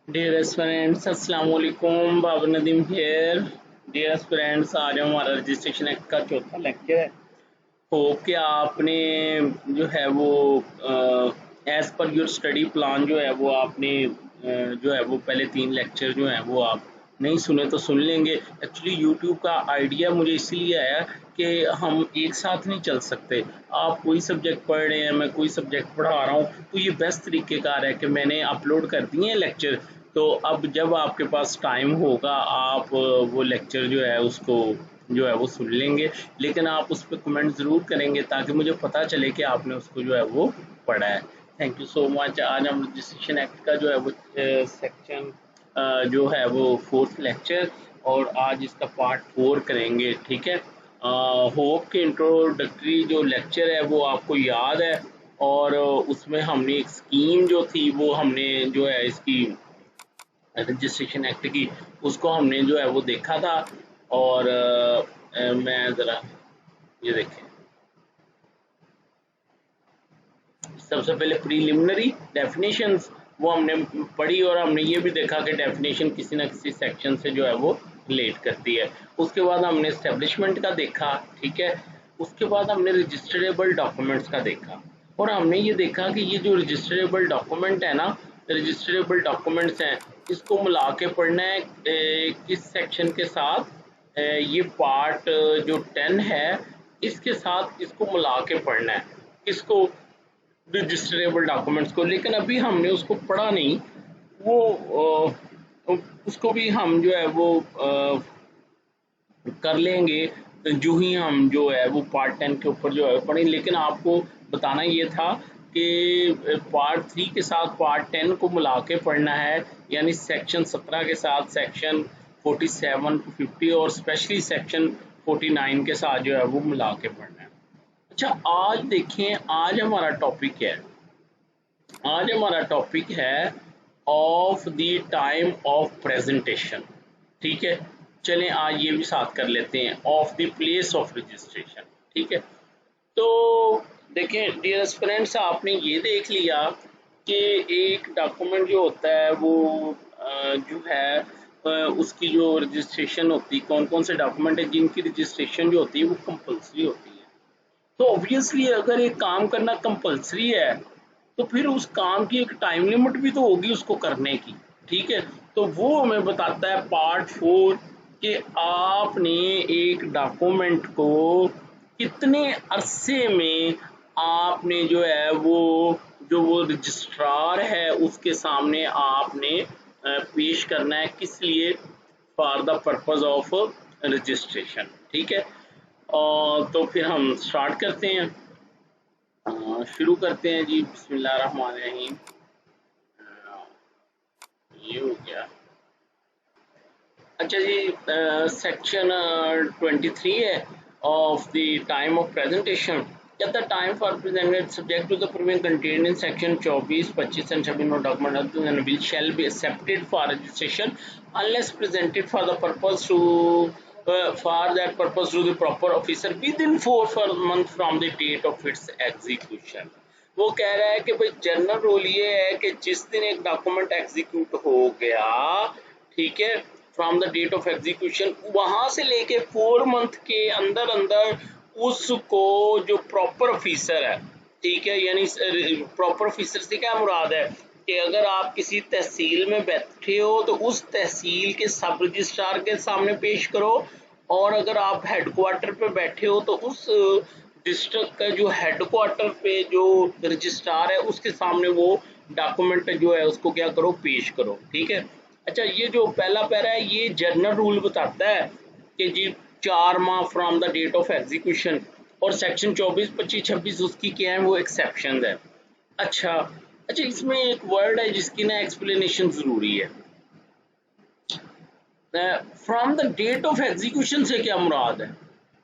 Dear aspirants अस्सलाम वालेकुम, Babar Nadeem here. Dear aspirants, आज हमारा रजिस्ट्रेशन एक्ट का चौथा लेक्चर है। होप कि आपने जो है वो as per your study plan जो है वो आपने जो है वो पहले 3 लेक्चर जो हैं वो आप नहीं सुने तो सुन लेंगे। एक्चुअली यूट्यूब का आइडिया मुझे इसीलिए आया कि हम एक साथ नहीं चल सकते। आप कोई सब्जेक्ट पढ़ रहे हैं, मैं कोई सब्जेक्ट पढ़ा रहा हूँ, तो ये बेस्ट तरीक़ेकार है कि मैंने अपलोड कर दिए हैं लेक्चर। तो अब जब आपके पास टाइम होगा आप वो लेक्चर जो है उसको जो है वो सुन लेंगे, लेकिन आप उस पर कमेंट ज़रूर करेंगे ताकि मुझे पता चले कि आपने उसको जो है वो पढ़ा है। Thank you so much. आज हम रजिस्ट्रेशन एक्ट का जो है वो सेक्शन जो है वो 4th लेक्चर और आज इसका पार्ट 4 करेंगे, ठीक है। होप के इंट्रोडक्टरी जो लेक्चर है वो आपको याद है और उसमें हमने एक स्कीम जो थी वो हमने जो है इसकी रजिस्ट्रेशन एक्ट की उसको हमने जो है वो देखा था। और मैं ज़रा ये देखें, सबसे पहले प्रीलिमिनरी डेफिनेशंस वो हमने पढ़ी और हमने ये भी देखा कि डेफिनेशन किसी न किसी सेक्शन से जो है वो रिलेट करती है। उसके बाद हमने एस्टेब्लिशमेंट का देखा, ठीक है। उसके बाद हमने रजिस्टरेबल डॉक्यूमेंट्स का देखा और हमने ये देखा कि ये जो रजिस्टरेबल डॉक्यूमेंट है ना, रजिस्टरेबल डॉक्यूमेंट्स हैं, इसको मिला के पढ़ना है किस सेक्शन के साथ। ये पार्ट जो 10 है इसके साथ इसको मिला के पढ़ना है, किसको, रजिस्टरेबल डॉक्यूमेंट्स को। लेकिन अभी हमने उसको पढ़ा नहीं, वो उसको भी हम जो है वो कर लेंगे जो ही हम जो है वो पार्ट 10 के ऊपर जो है पढ़ें। लेकिन आपको बताना ये था कि पार्ट 3 के साथ पार्ट 10 को मिला के पढ़ना है, यानी सेक्शन 17 के साथ सेक्शन 47 टू 50 और स्पेशली सेक्शन 49 के साथ जो है वो मिला के पढ़ना है। अच्छा, आज देखें, आज हमारा टॉपिक है, आज हमारा टॉपिक है of the time of presentation, ठीक है। चलें आज ये भी साथ कर लेते हैं, of the place of registration, ठीक है। तो देखें डियर स्टूडेंट्स, आपने ये देख लिया कि एक डॉक्यूमेंट जो होता है वो जो है उसकी जो रजिस्ट्रेशन होती है, कौन कौन से डॉक्यूमेंट है जिनकी रजिस्ट्रेशन जो होती है वो कंपलसरी होती है। तो ऑब्वियसली अगर एक काम करना कंपलसरी है तो फिर उस काम की एक टाइम लिमिट भी तो होगी उसको करने की, ठीक है। तो वो हमें बताता है पार्ट 4 कि आपने एक डॉक्यूमेंट को कितने अरसे में आपने जो है वो रजिस्ट्रार है उसके सामने आपने पेश करना है, किस लिए, for the purpose of registration, ठीक है। और तो फिर हम स्टार्ट करते हैं, शुरू करते हैं जी। बिस्मिल्लाहिर्रहमानिर्रहीम। ये हो गया। अच्छा जी, सेक्शन 23 है of the time of presentation. At the time for presented subject to the provision contained in section 24, 25 and 26 no document other than a bill shall be accepted for registration unless presented for the purpose to for that purpose to the proper officer within 4 months from the date of its execution। वो कह रहा है कि भाई general rule ये है कि जिस दिन एक डॉक्यूमेंट एग्जीक्यूट हो गया, ठीक है, from the date of execution, वहां से लेके 4 मंथ के अंदर अंदर उसको जो प्रॉपर ऑफिसर है, ठीक है, यानी प्रॉपर ऑफिसर से क्या मुराद है कि अगर आप किसी तहसील में बैठे हो तो उस तहसील के सब रजिस्ट्रार के सामने पेश करो, और अगर आप हेडक्वार्टर पे बैठे हो तो उस डिस्ट्रिक्ट का जो हेडक्वार्टर पे जो रजिस्ट्रार है उसके सामने वो डॉक्यूमेंट जो है उसको क्या करो, पेश करो, ठीक है। अच्छा, ये जो पहला पैरा है ये जनरल रूल बताता है कि जी 4 माह from the date of execution, और सेक्शन 24, 25, 26 उसकी क्या है वो एक्सेप्शन है। अच्छा अच्छा, इसमें एक वर्ड है जिसकी ना एक्सप्लेनेशन जरूरी है। From the date of execution से क्या मुराद है,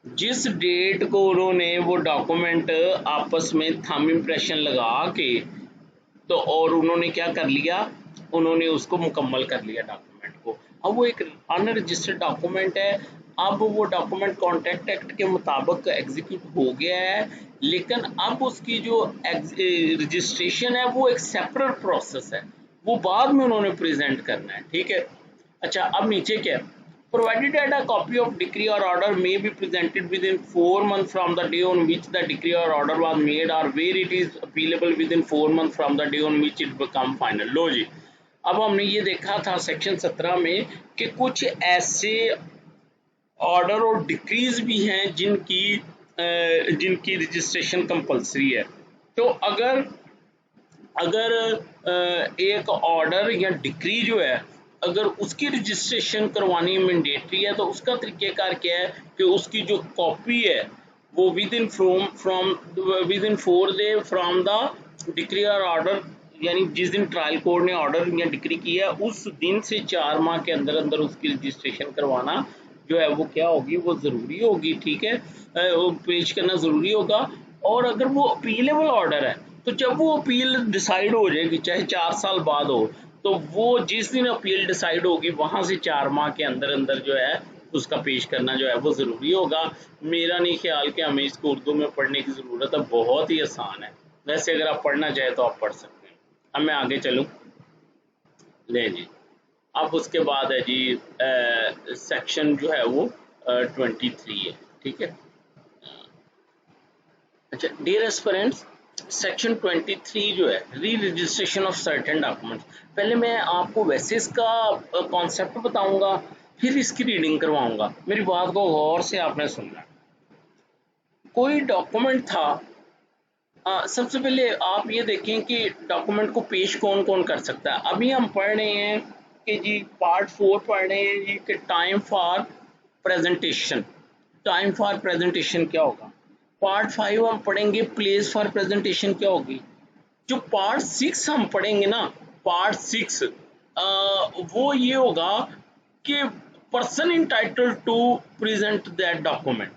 जिस डेट को उन्होंने वो डॉक्यूमेंट आपस में थंब इम्प्रेशन लगा के तो और उन्होंने क्या कर लिया, उन्होंने उसको मुकम्मल कर लिया डॉक्यूमेंट को। अब वो एक अनरजिस्टर्ड डॉक्यूमेंट है, अब वो डॉक्यूमेंट कॉन्ट्रैक्ट एक्ट के मुताबिक एग्जीक्यूट हो गया है, लेकिन अब उसकी जो रजिस्ट्रेशन है वो एक सेपरेट प्रोसेस है। वो बाद में उन्होंने प्रेजेंट करना है, ठीक है। अच्छा, अब नीचे क्या है, provided that a copy of decree or order may be presented within 4 months from the day on which the decree or order was made, or where it is appealable within 4 months from the day on which it become final। लो जी, अब हमने ये देखा था section 17 में कि कुछ ऐसे order और डिक्रीज भी हैं जिनकी रजिस्ट्रेशन कंपलसरी है। तो अगर अगर एक ऑर्डर या डिक्री जो है, अगर उसकी रजिस्ट्रेशन करवानी मैंडेटरी है, तो उसका तरीक़ेकार क्या है कि उसकी जो कॉपी है वो with in 4 day from the decree और ऑर्डर, यानी जिस दिन ट्रायल कोर्ट ने ऑर्डर या डिक्री किया उस दिन से 4 माह के अंदर अंदर उसकी रजिस्ट्रेशन करवाना जो है वो क्या होगी, वो ज़रूरी होगी, ठीक है। वो पेश करना ज़रूरी होगा। और अगर वो अपीलेबल ऑर्डर है, तो जब वो अपील डिसाइड हो जाएगी, चाहे 4 साल बाद हो, तो वो जिस दिन अपील डिसाइड होगी वहाँ से 4 माह के अंदर अंदर जो है उसका पेश करना जो है वो ज़रूरी होगा। मेरा नहीं ख्याल कि हमें इसको उर्दू में पढ़ने की ज़रूरत है, बहुत ही आसान है। वैसे अगर आप पढ़ना चाहें तो आप पढ़ सकते हैं। अब मैं आगे चलूँ, ले जी। अब उसके बाद है जी सेक्शन जो है वो 23 है, ठीक है। अच्छा, डियर एस्पिरेंट्स, सेक्शन 23 जो है री रजिस्ट्रेशन ऑफ सर्टेन डॉक्यूमेंट्स। पहले मैं आपको वैसे इसका कॉन्सेप्ट बताऊंगा, फिर इसकी रीडिंग करवाऊंगा। मेरी बात को गौर से आपने सुनना। कोई डॉक्यूमेंट था, सबसे पहले आप ये देखें कि डॉक्यूमेंट को पेश कौन कौन कर सकता है। अभी हम पढ़ रहे हैं कि जी पार्ट 4 पढ़ रहे हैं जी कि time for presentation. Time for presentation क्या होगा। पार्ट 5 हम पढ़ेंगे प्लेस फॉर प्रेजेंटेशन क्या होगी। जो पार्ट 6 हम पढ़ेंगे ना, पार्ट 6 वो ये होगा कि person entitled to present that document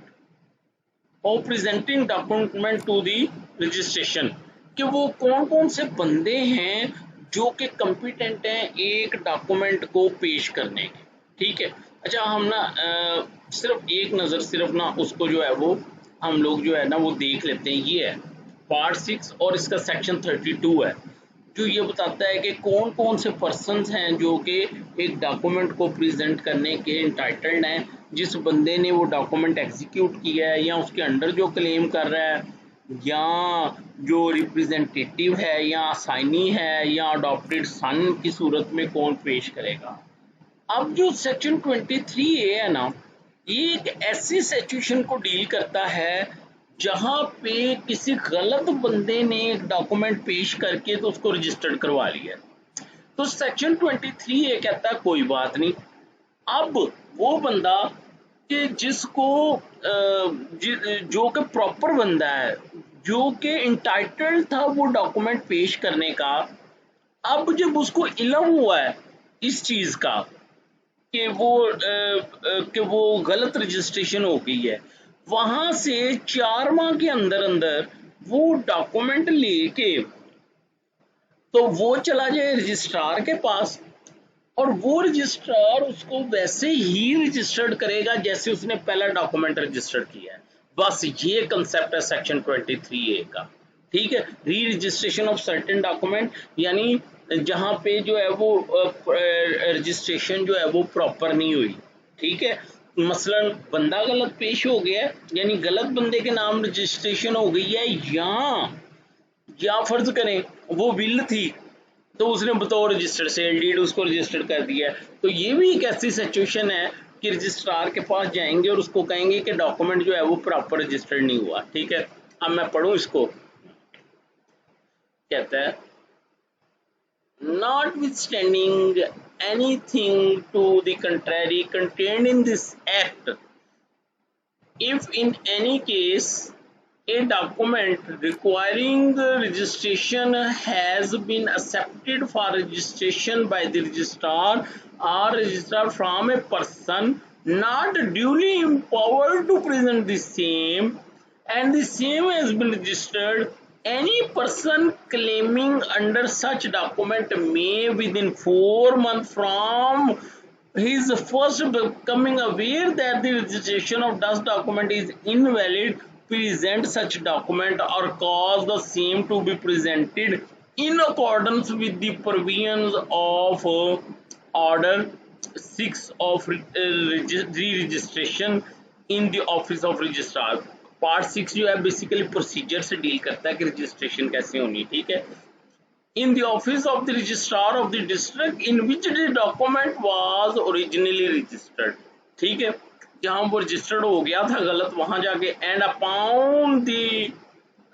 और presenting document to the registration, कि वो कौन कौन से बंदे हैं जो कि कॉम्पिटेंट हैं एक डॉक्यूमेंट को पेश करने के, ठीक है। अच्छा, हम ना सिर्फ एक नज़र सिर्फ ना उसको जो है वो हम लोग जो है ना वो देख लेते हैं। ये है पार्ट 6 और इसका सेक्शन 32 है, जो ये बताता है कि कौन कौन से पर्सन्स हैं जो कि एक डॉक्यूमेंट को प्रेजेंट करने के इंटाइटल्ड हैं। जिस बंदे ने वो डॉक्यूमेंट एग्जीक्यूट किया है या उसके अंडर जो क्लेम कर रहा है, या जो रिप्रेजेंटेटिव है या असाइनी है या अडॉप्टेड सन की सूरत में कौन पेश करेगा। अब जो सेक्शन 23A है ना, ये एक ऐसी सिचुएशन को डील करता है जहां पे किसी गलत बंदे ने एक डॉक्यूमेंट पेश करके तो उसको रजिस्टर्ड करवा लिया। तो सेक्शन 23A कहता है कोई बात नहीं, अब वो बंदा कि जिसको जो कि प्रॉपर बंदा है, जो कि इंटाइटल्ड था वो डॉक्यूमेंट पेश करने का, अब जब उसको इल्म हुआ है इस चीज का कि वो गलत रजिस्ट्रेशन हो गई है, वहां से 4 माह के अंदर अंदर वो डॉक्यूमेंट लेके तो वो चला जाए रजिस्ट्रार के पास, और वो रजिस्ट्रार उसको वैसे ही रजिस्टर्ड करेगा जैसे उसने पहला डॉक्यूमेंट रजिस्टर्ड किया है। बस ये कंसेप्ट है सेक्शन 23A का, ठीक है। री रजिस्ट्रेशन ऑफ सर्टेन डॉक्यूमेंट, यानी जहां पे जो है वो रजिस्ट्रेशन जो है वो प्रॉपर नहीं हुई, ठीक है। मसलन बंदा गलत पेश हो गया है, यानी गलत बंदे के नाम रजिस्ट्रेशन हो गई है, या फर्ज करें वो विल थी तो उसने बतौर रजिस्टर्ड सेल डीड उसको रजिस्टर्ड कर दिया। तो ये भी एक ऐसी सिचुएशन है कि रजिस्ट्रार के पास जाएंगे और उसको कहेंगे कि डॉक्यूमेंट जो है वो प्रॉपर रजिस्टर्ड नहीं हुआ, ठीक है। अब मैं पढ़ूं इसको, कहता है notwithstanding anything to the contrary contained in this act, if in any case a document requiring registration has been accepted for registration by the registrar or registrar from a person not duly empowered to present the same, and the same has been registered, any person claiming under such document may within 4 months from his first becoming aware that the registration of such document is invalid present such document or cause the same to be presented in accordance with the provisions of Order 6 of re-registration in the Office of Registrar. Part 6 जो है basically procedure से deal करता है कि registration कैसे होनी है, ठीक है। In the office of the registrar of the district in which the document was originally registered, ठीक है, जहाँ वो रजिस्टर्ड हो गया था गलत वहां जाके, and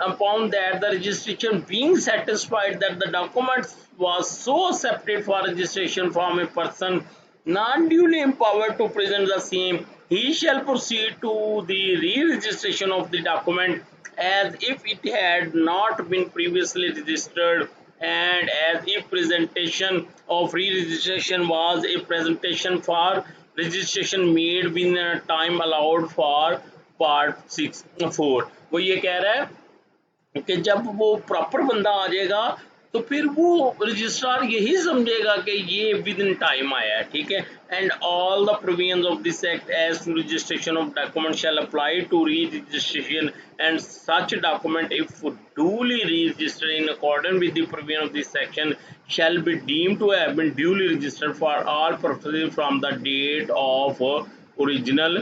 upon that the registration being satisfied that the document was so accepted for registration from a person not duly empowered to present the same, he shall proceed to the re-registration of the document as if it had not been previously registered, and as if presentation of re-registration was a presentation for registration made within a time allowed for part 6(4). वो ये कह रहा है कि जब वो proper बंदा आ जाएगा तो फिर वो रजिस्ट्रार यही समझेगा कि ये विद इन टाइम आया है, ठीक है। And all the provisions of this act as to registration of document shall apply to re registration and such document if duly registered in accordance with the provision of this section shall be deemed to have been duly registered for all purposes from the date of original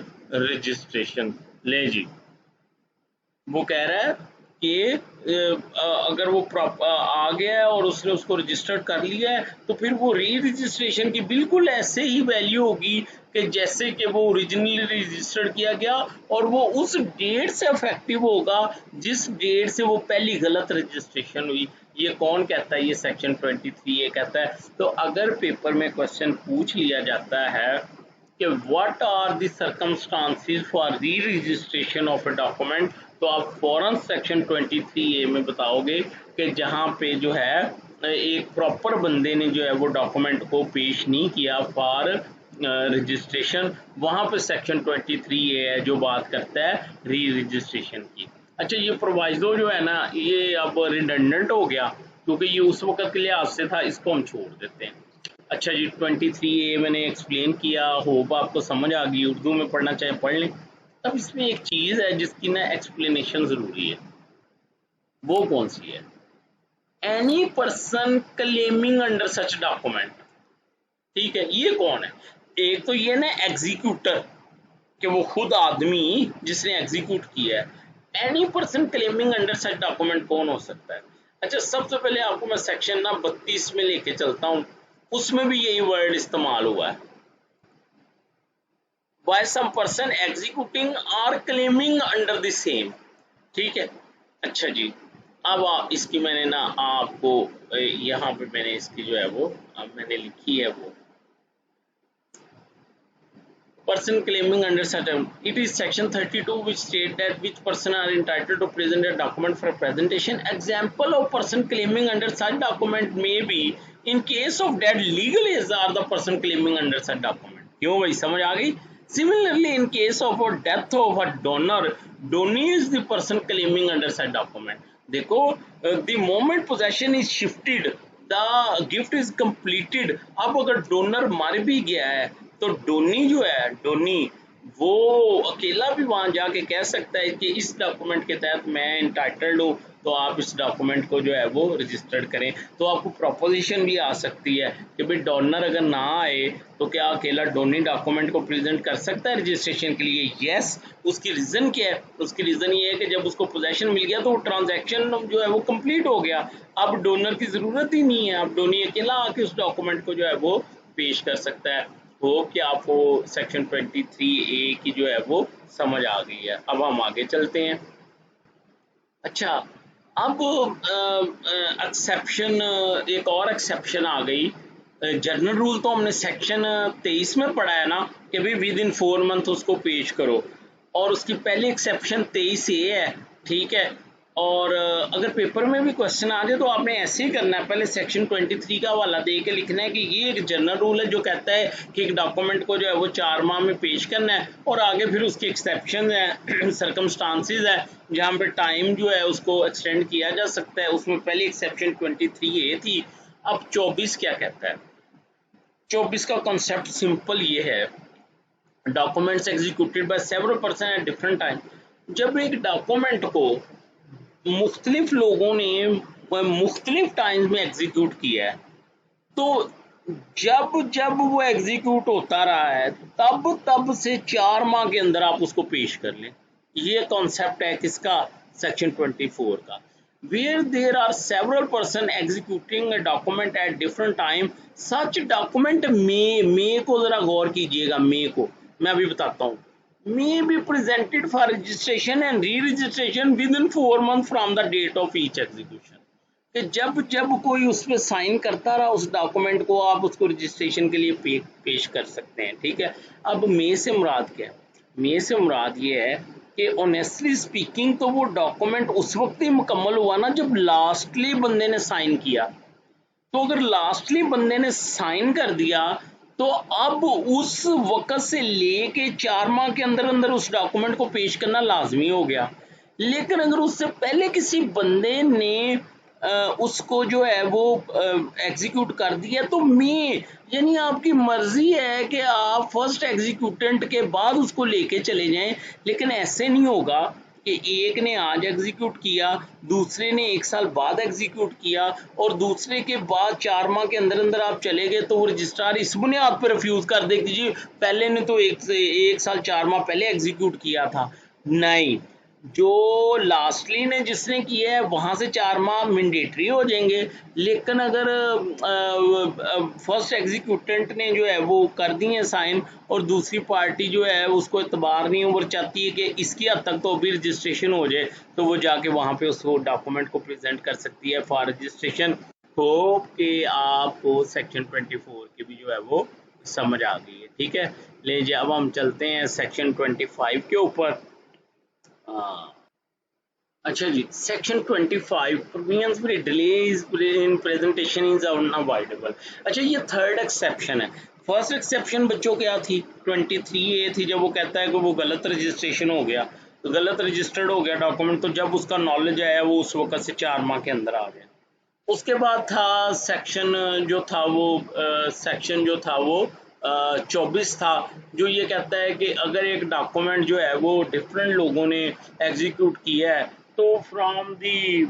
registration। ले जी, वो कह रहा है कि अगर वो आ गया है और उसने उसको रजिस्टर्ड कर लिया है तो फिर वो री रजिस्ट्रेशन की बिल्कुल ऐसे ही वैल्यू होगी कि जैसे कि वो ओरिजिनली रजिस्टर्ड किया गया, और वो उस डेट से इफेक्टिव होगा जिस डेट से वो पहली गलत रजिस्ट्रेशन हुई। ये कौन कहता है? ये सेक्शन 23 ये कहता है। तो अगर पेपर में क्वेश्चन पूछ लिया जाता है कि what are the circumstances for re registration of a document, तो आप फौरन सेक्शन 23A में बताओगे कि जहाँ पे जो है एक प्रॉपर बंदे ने जो है वो डॉक्यूमेंट को पेश नहीं किया फॉर रजिस्ट्रेशन, वहाँ पे सेक्शन 23A है जो बात करता है री रजिस्ट्रेशन की। अच्छा, ये प्रोवाइजो जो है ना ये अब रिडंडेंट हो गया क्योंकि ये उस वक्त के लिहाज से था, इसको हम छोड़ देते हैं। अच्छा जी, 23A मैंने एक्सप्लेन किया, होप आपको समझ आ गई। उर्दू में पढ़ना चाहे पढ़ लें। अब इसमें एक चीज़ है जिसकी ना एक्सप्लेनेशन ज़रूरी है, वो कौन सी है? Any person claiming under such document, ठीक है, ये कौन है? एक तो ये ना एग्जीक्यूटर कि वो खुद आदमी जिसने एग्जीक्यूट किया है। Any person claiming under such document कौन हो सकता है? अच्छा, सबसे पहले आपको मैं सेक्शन ना 32 में लेके चलता हूँ, उसमें भी यही वर्ड इस्तेमाल हुआ है, बाय सम पर्सन एग्जीक्यूटिंग और क्लेमिंग अंडर द सेम, ठीक है। अच्छा जी, अब इसकी मैंने ना आपको यहाँ पे मैंने इसकी जो है वो मैंने लिखी है वो person claiming under certain, it is section 32 which state that which person are entitled to present a document for presentation. Example of person claiming under such document may be in case of dead legal heirs are the person claiming under such document। क्यों भाई, समझ आ गई? Similarly, in case of a death of a donor, donee is the person claiming under such document। देखो, the moment possession is shifted, the gift is completed। अब अगर donor मर भी गया है तो डोनी जो है, डोनी वो अकेला भी वहां जाके कह सकता है कि इस डॉक्यूमेंट के तहत मैं इंटाइटल्ड हूँ, तो आप इस डॉक्यूमेंट को जो है वो रजिस्टर्ड करें। तो आपको प्रोपोजिशन भी आ सकती है कि भाई डोनर अगर ना आए तो क्या अकेला डोनी डॉक्यूमेंट को प्रेजेंट कर सकता है रजिस्ट्रेशन के लिए? यस। उसकी रीज़न क्या है? उसकी रीज़न ये है कि जब उसको पोजेशन मिल गया तो वो ट्रांजैक्शन जो है वो कंप्लीट हो गया, अब डोनर की ज़रूरत ही नहीं है, अब डोनी अकेला आके उस डॉक्यूमेंट को जो है वो पेश कर सकता है। हो कि आपको सेक्शन 23A की जो है वो समझ आ गई है। अब हम आगे चलते हैं। अच्छा, अब एक्सेप्शन, एक और एक्सेप्शन आ गई। जनरल रूल तो हमने सेक्शन 23 में पढ़ा है ना कि भाई विद इन 4 मंथ उसको पेश करो, और उसकी पहली एक्सेप्शन 23A है, ठीक है। और अगर पेपर में भी क्वेश्चन आ जाए तो आपने ऐसे ही करना है, पहले सेक्शन 23 का हवाला दे के लिखना है कि ये एक जनरल रूल है जो कहता है कि एक डॉक्यूमेंट को जो है वो 4 माह में पेश करना है, और आगे फिर उसकी एक्सेप्शन है, सर्कमस्टांसिस है जहाँ पे टाइम जो है उसको एक्सटेंड किया जा सकता है। उसमें पहली एक्सेप्शन 23A थी। अब 24 क्या कहता है? 24 का कॉन्सेप्ट सिंपल ये है, documents executed by several person at different time. जब एक डॉक्यूमेंट को मुख्तलिफ लोगों ने मुख्तलिफ टाइम्स में एग्जीक्यूट किया है, तो जब जब वो एग्जीक्यूट होता रहा है तब तब से 4 माह के अंदर आप उसको पेश कर लें। ये कॉन्सेप्ट है किसका, सेक्शन 24 का। Where there are several person executing document at different time, such document may को जरा गौर कीजिएगा, मे को मैं अभी बताता हूँ, may be presented for registration and re-registration within 4 months from the date of each execution। कि जब जब कोई उस पर साइन करता रहा उस डॉक्यूमेंट को, आप उसको रजिस्ट्रेशन के लिए पेश कर सकते हैं। ठीक है, अब मे से मुराद क्या है, मे से मुराद ये है कि ऑनेस्टली स्पीकिंग तो वो डॉक्यूमेंट उस वक्त ही मुकम्मल हुआ ना जब लास्टली बंदे ने साइन किया। तो अगर लास्टली बंदे ने साइन कर दिया तो अब उस वक्त से लेके 4 माह के अंदर अंदर उस डॉक्यूमेंट को पेश करना लाजमी हो गया। लेकिन अगर उससे पहले किसी बंदे ने उसको जो है वो एग्जीक्यूट कर दिया तो यानी आपकी मर्जी है कि आप फर्स्ट एग्जीक्यूटेंट के बाद उसको लेके चले जाएं, लेकिन ऐसे नहीं होगा कि एक ने आज एग्जीक्यूट किया, दूसरे ने 1 साल बाद एग्जीक्यूट किया और दूसरे के बाद 4 माह के अंदर अंदर आप चले गए तो वो रजिस्ट्रार इस बुनियाद पर रिफ्यूज कर दे कि जी पहले ने तो 1 साल 4 माह पहले एग्जीक्यूट किया था। नहीं, जो लास्टली ने जिसने किया है वहां से 4 माह मैंडेटरी हो जाएंगे, लेकिन अगर फर्स्ट एग्जीक्यूटेंट ने जो है वो कर दिए साइन और दूसरी पार्टी जो है उसको एतबार नहीं और चाहती है कि इसकी हद तक तो अभी रजिस्ट्रेशन हो जाए, तो वो जाके वहां पे उसको डॉक्यूमेंट को प्रेजेंट कर सकती है फॉर रजिस्ट्रेशन। होप कि आपको सेक्शन 24 की भी जो है वो समझ आ गई है। ठीक है, ले जी अब हम चलते हैं सेक्शन 25 के ऊपर। अच्छा जी, section 25 provisions for delay in presentation is unavoidable. अच्छा, ये थर्ड एक्सेप्शन है। फर्स्ट एक्सेप्शन बच्चों क्या थी, 23A थी, जब वो कहता है कि वो गलत रजिस्ट्रेशन हो गया, तो गलत रजिस्टर्ड हो गया डॉक्यूमेंट, तो जब उसका नॉलेज आया वो उस वक्त से 4 माह के अंदर आ गया। उसके बाद था सेक्शन जो था वो सेक्शन जो था वो 24 था, जो ये कहता है कि अगर एक डॉक्यूमेंट जो है वो डिफरेंट लोगों ने एग्जीक्यूट किया है तो from the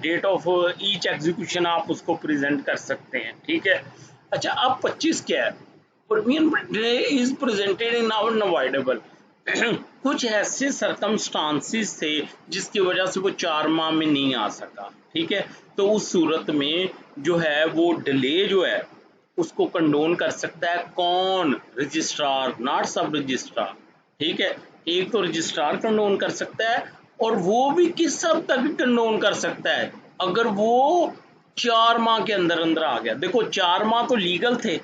date of each execution आप उसको प्रेजेंट कर सकते हैं। ठीक है, अच्छा अब 25 क्या है, provision is presented in unavoidable. कुछ ऐसे सरकमस्टांसिस थे जिसकी वजह से वो 4 माह में नहीं आ सका। ठीक है, तो उस सूरत में जो है वो डिले जो है उसको कंडोन कर सकता है कौन, रजिस्ट्रार, नॉट सब रजिस्ट्रार। ठीक है, एक तो रजिस्ट्रार कंडोन कर सकता है और वो भी किस हद तक कंडोन कर सकता है, अगर वो 4 माह के अंदर अंदर आ गया। देखो 4 माह तो लीगल थे,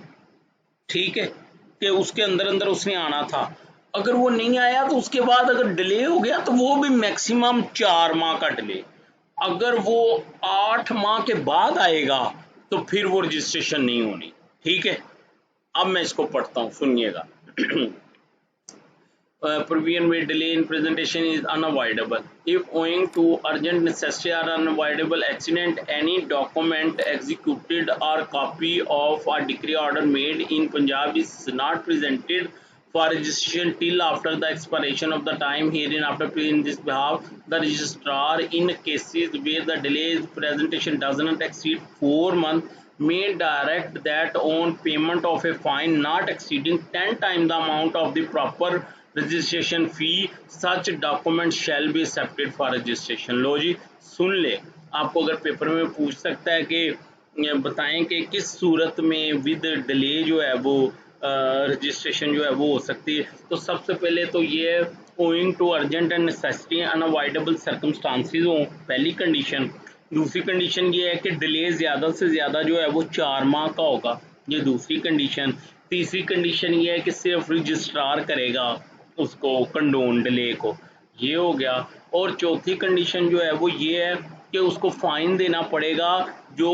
ठीक है, कि उसके अंदर अंदर उसने आना था, अगर वो नहीं आया तो उसके बाद अगर डिले हो गया तो वो भी मैक्सिमम 4 माह का डिले। अगर वो 8 माह के बाद आएगा तो फिर वो रजिस्ट्रेशन नहीं होनी। ठीक है, अब मैं इसको पढ़ता हूँ, सुनिएगा। provision where delay in presentation is unavoidable if owing to urgent necessity or unavoidable accident any document executed or copy of a decree order made in Punjab is not presented for registration till after the expiration of the time herein after in this behalf the registrar in cases where the delayed presentation does not exceed 4 months may direct that on payment of a fine not exceeding 10 times the amount of the proper registration fee such document shall be accepted for registration. लो जी सुन ले, आपको अगर paper में पूछ सकता है कि बताएं कि किस सूरत में विद डिले जो है वो रजिस्ट्रेशन जो है वो हो सकती है, तो सबसे पहले तो ये owing to urgent and necessity unavoidable circumstances हो, पहली कंडीशन। दूसरी कंडीशन ये है कि डिले ज़्यादा से ज़्यादा जो है वो 4 माह का होगा, ये दूसरी कंडीशन। तीसरी कंडीशन ये है कि सिर्फ रजिस्ट्रार करेगा उसको कंडोन डिले को, ये हो गया। और चौथी कंडीशन जो है वो ये है कि उसको फाइन देना पड़ेगा जो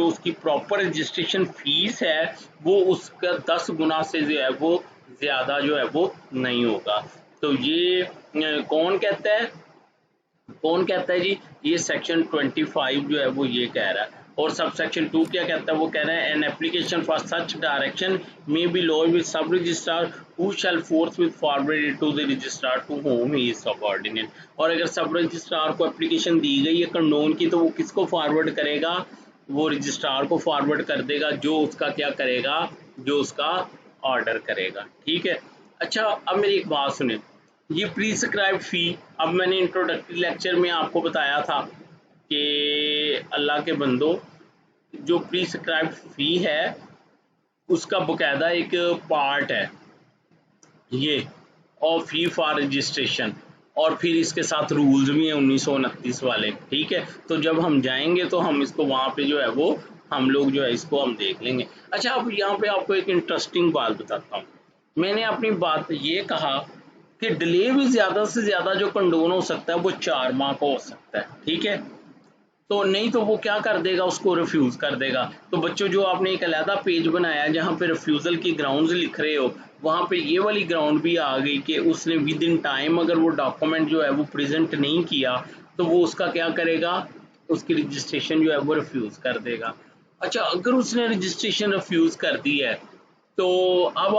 उसकी प्रॉपर रजिस्ट्रेशन फीस है वो उसका 10 गुना से जो है वो ज़्यादा जो है वो नहीं होगा। तो ये कौन कहता है जी, ये सेक्शन 25 जो है वो ये कह रहा है। और सब सेक्शन 2 क्या कहता है, वो कह रहा है an application for such direction may be launch with sub registrar who shall forthwith forward it to the registrar to whom he is subordinate. और अगर सब रजिस्ट्रार को एप्लीकेशन दी गई है कंडोन की, तो वो किसको फॉरवर्ड करेगा, वो रजिस्ट्रार को फॉरवर्ड कर देगा जो उसका क्या करेगा, जो उसका ऑर्डर करेगा। ठीक है। अच्छा, अब मेरी एक बात सुने, ये प्रीस्क्राइब फ़ी, अब मैंने इंट्रोडक्टरी लेक्चर में आपको बताया था कि अल्लाह के बंदो, जो प्रीस्क्राइब फ़ी है उसका बकायदा एक पार्ट है ये, और फी फॉर रजिस्ट्रेशन, और फिर इसके साथ रूल्स भी हैं 1929 वाले। ठीक है, तो जब हम जाएंगे तो हम इसको वहाँ पे जो है वो हम लोग जो है इसको हम देख लेंगे। अच्छा, अब यहाँ पे आपको एक इंटरेस्टिंग बात बताता हूँ। मैंने अपनी बात ये कहा कि डिले भी ज़्यादा से ज़्यादा जो कंडोन हो सकता है वो 4 माह का हो सकता है। ठीक है, तो नहीं तो वो क्या कर देगा, उसको रिफ्यूज़ कर देगा। तो बच्चों, जो आपने एक अलहदा पेज बनाया है जहाँ पे रिफ्यूज़ल की ग्राउंड्स लिख रहे हो, वहाँ पे ये वाली ग्राउंड भी आ गई कि उसने विद इन टाइम अगर वो डॉक्यूमेंट जो है वो प्रेजेंट नहीं किया, तो वो उसका क्या करेगा, उसकी रजिस्ट्रेशन जो है वो रिफ्यूज़ कर देगा। अच्छा, अगर उसने रजिस्ट्रेशन रिफ्यूज़ कर दी है, तो अब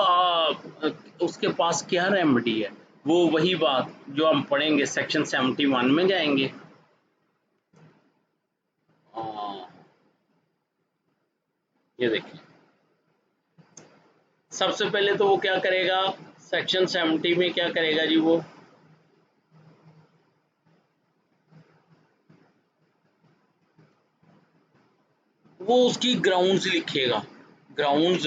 उसके पास क्या रेमेडी है, वो वही बात जो हम पढ़ेंगे सेक्शन 71 में जाएंगे। हाँ, ये देखिए, सबसे पहले तो वो क्या करेगा, सेक्शन 70 में क्या करेगा जी, वो उसकी ग्राउंड्स लिखेगा। ग्राउंड्स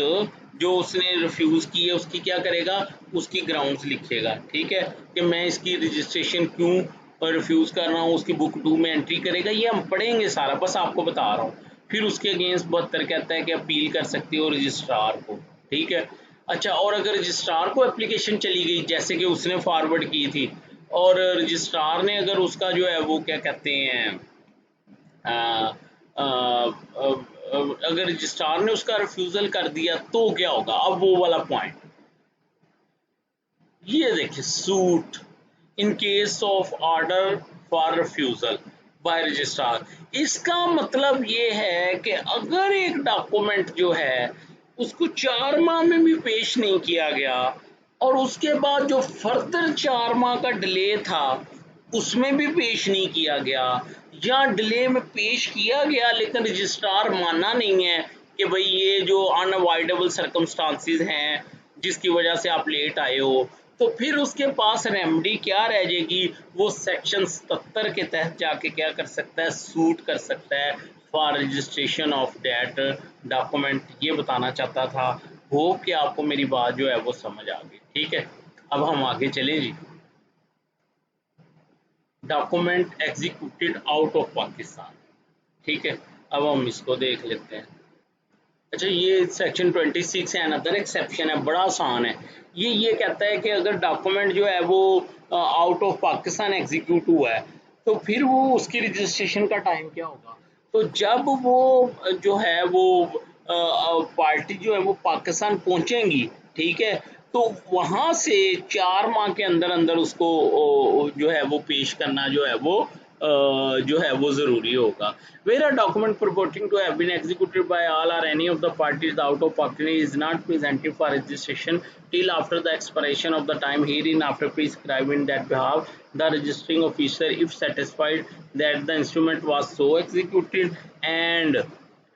जो उसने रिफ्यूज़ की है उसकी क्या करेगा, उसकी ग्राउंड्स लिखेगा। ठीक है, कि मैं इसकी रजिस्ट्रेशन क्यों रिफ्यूज़ कर रहा हूँ, उसकी बुक 2 में एंट्री करेगा। ये हम पढ़ेंगे सारा, बस आपको बता रहा हूँ। फिर उसके अगेंस्ट 72 कहता है कि अपील कर सकती हो रजिस्ट्रार को। ठीक है। अच्छा, और अगर रजिस्ट्रार को एप्लीकेशन चली गई जैसे कि उसने फॉरवर्ड की थी, और रजिस्ट्रार ने अगर उसका जो है वो क्या कहते हैं, अ, अ, अ, अगर रजिस्ट्रार ने उसका रिफ्यूज़ल कर दिया तो क्या होगा, अब वो वाला पॉइंट ये देखिए, suit in case of order for refusal by registrar. इसका मतलब ये है कि अगर एक डॉक्यूमेंट जो है उसको 4 माह में भी पेश नहीं किया गया, और उसके बाद जो फर्दर 4 माह का डिले था उसमें भी पेश नहीं किया गया, या डिले में पेश किया गया लेकिन रजिस्ट्रार माना नहीं है कि भाई ये जो अनअवॉइडेबल सर्कमस्टांसिस हैं जिसकी वजह से आप लेट आए हो, तो फिर उसके पास रेमेडी क्या रह जाएगी, वो सेक्शन 77 के तहत जाके क्या कर सकता है, सूट कर सकता है for registration of that document. ये बताना चाहता था। होप कि आपको मेरी बात जो है वो समझ आ गई। ठीक है, अब हम आगे चलें जी। Document executed out of Pakistan. ठीक है, अब हम इसको देख लेते हैं। अच्छा, ये सेक्शन 26 है, अनदर एक्सेप्शन है, बड़ा आसान है। ये कहता है कि अगर डॉक्यूमेंट जो है वो आउट ऑफ पाकिस्तान एग्जीक्यूट हुआ है, तो फिर वो उसकी रजिस्ट्रेशन का टाइम क्या होगा। तो जब वो जो है वो पार्टी जो है वो पाकिस्तान पहुंचेंगी, ठीक है, तो वहां से 4 माह के अंदर अंदर उसको जो है वो पेश करना जो है वो जो है वो ज़रूरी होगा। Where a document purporting to have been executed by all or any of the parties out of Pakistan is not presented for registration till after the expiration of the time herein after prescribed in that behalf, the registering officer, if satisfied that the instrument was so executed and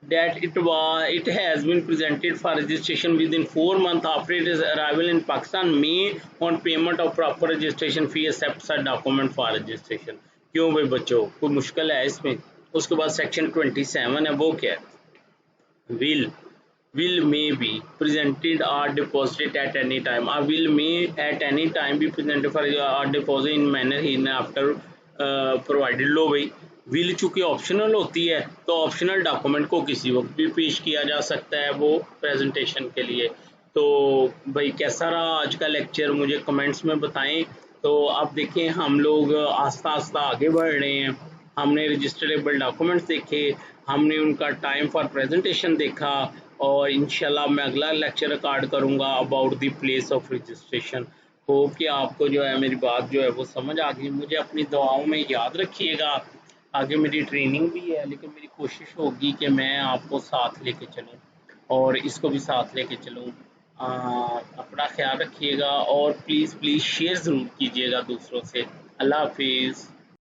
that it has been presented for registration within 4 months after its arrival in Pakistan, may on payment of proper registration fee accept such document for registration। क्यों भाई बच्चों, कोई मुश्किल है इसमें। उसके बाद section 27 है, वो क्या है, will may be presented or deposited at any time, or will may at any time be presented for or deposit in manner hereafter provided। लो भाई, विल चूंकि ऑप्शनल होती है तो ऑप्शनल डॉक्यूमेंट को किसी वक्त भी पेश किया जा सकता है वो प्रेजेंटेशन के लिए। तो भाई कैसा रहा आज का लेक्चर, मुझे कमेंट्स में बताएं। तो अब देखें, हम लोग आस्ता आस्ता आगे बढ़ रहे हैं। हमने रजिस्टरेबल डॉक्यूमेंट्स देखे, हमने उनका टाइम फॉर प्रेजेंटेशन देखा, और इंशाल्लाह मैं अगला लेक्चर रिकॉर्ड करूंगा about the place of registration. Hope कि आपको जो है मेरी बात जो है वो समझ आ गई। मुझे अपनी दुआओं में याद रखिएगा। आगे मेरी ट्रेनिंग भी है, लेकिन मेरी कोशिश होगी कि मैं आपको साथ लेके चलूँ और इसको भी साथ लेके चलूँ। अपना ख्याल रखिएगा और प्लीज़ प्लीज़ शेयर ज़रूर कीजिएगा दूसरों से। अल्लाह हाफिज़।